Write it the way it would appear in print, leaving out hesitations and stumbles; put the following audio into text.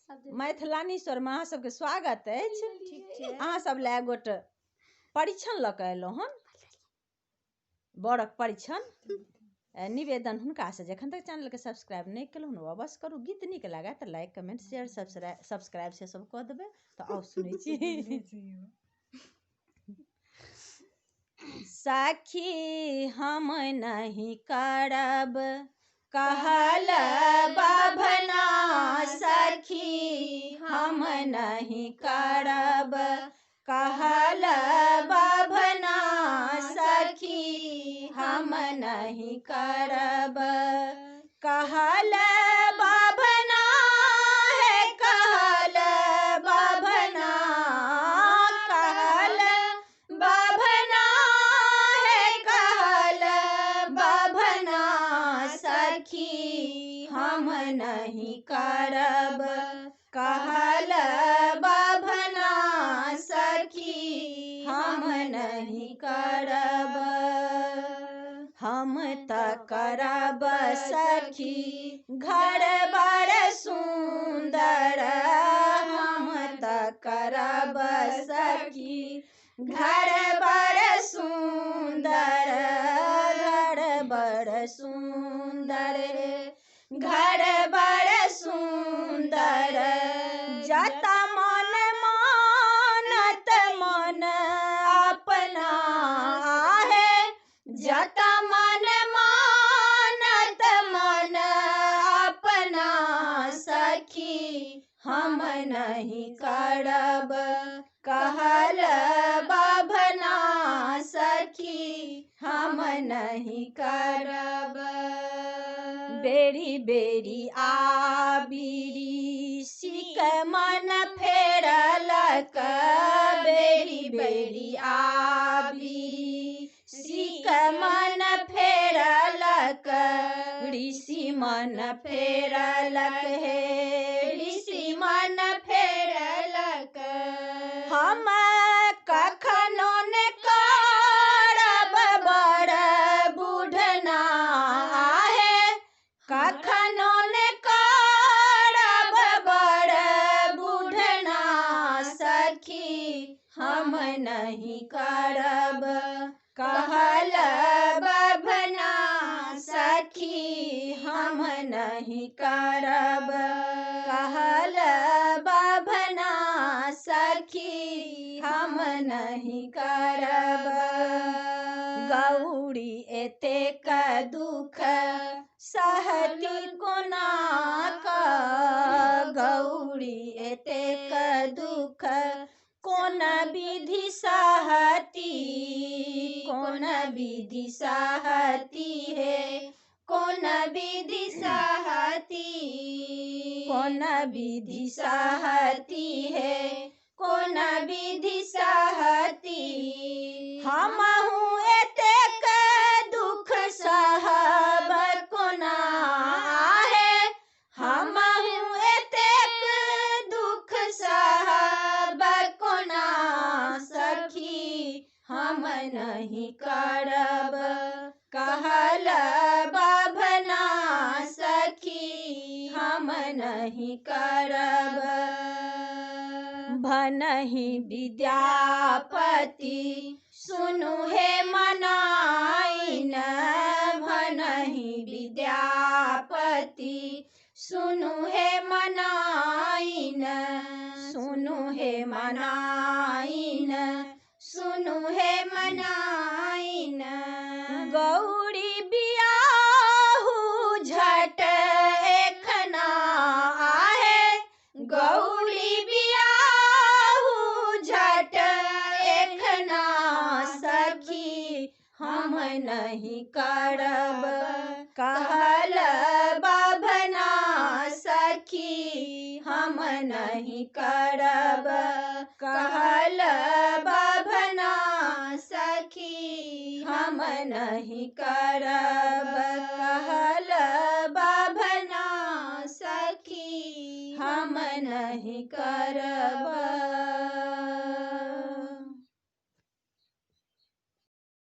मैथिलानी स्वरमे अहाँ सबके स्वागत अछि। अहाँ सब लए गोट परीक्षण लऽ कऽ एलहुँ हन, बड़क परीक्षण। निवेदन हुनका से जखन तक चैनल के सब्सक्राइब नहीं केलहुँ ने अवश्य करू। गीत नीक लागे तऽ लाइक कमेंट शेयर सब्सक्राइब से सब कऽ देबै। तऽ आउ सुनै छी। साखी हम नहीं करब कहल बाभना, सखी हम नहीं करब कहल बाभना, सखी हम नहीं करब कहल बाभना है, कहल बाभना, कहल बाभना है, कहल बाभना, सखी हम नहीं करब कहल बाभना, सखी हम नहीं करब। हम त करब सखी घर बड़ सुंदर, हम त करब सखी घर बड़ सुंदर, घर बड़ सुंदर, घर बड़ सुंदर। जता मन मानत मन अपना है, जता मन मानत मन अपना, सखी हम नहीं करब कहल बाभना, सखी हम नहीं करब। बेरी बेरी आबिरी सिक मन फेरलक, बेरी बेरी आबिरी सिक मन फेरलक, ऋषि मन फेरलक हे, ऋषि मन फेरलक। हम कखनो ने करब बड़ बुढ़ना है, कखनो ने करब बड़ बुढ़ना, सखी हम नहीं करब कहल बाभना, सखी हम नहीं करब कहल बाभना, सखी हम नहीं करब। गौरी एतेक दुख सहती कोना कऽ, गौरी एतेक दुख कोन विधि सहती, कोन विधि सहती है, कोन विधि सहती, कोन विधि सहती है, कोन विधि सहती। हमहु एतेक दुख सहब कोना है, हमहु एतेक दुख सहब कोना, सखी हम नहीं करब कहल बाभना, सखी हम नहीं करब। भनहि विद्यापति सुनु हे मनाइन, भनहि विद्यापति सुनु हे मनाइन, सुनु हे मनाइन, सुनु हे मनाइन। गौरी बियाहु झट एखना आहे, गौरी बियाहु झट एखना, सखी हम नहीं करब कहल बाभना, सखी हम नहीं करब कहल बाभना, सखी हम नहीं करब कहल बाभना, सखी हम नहीं करब।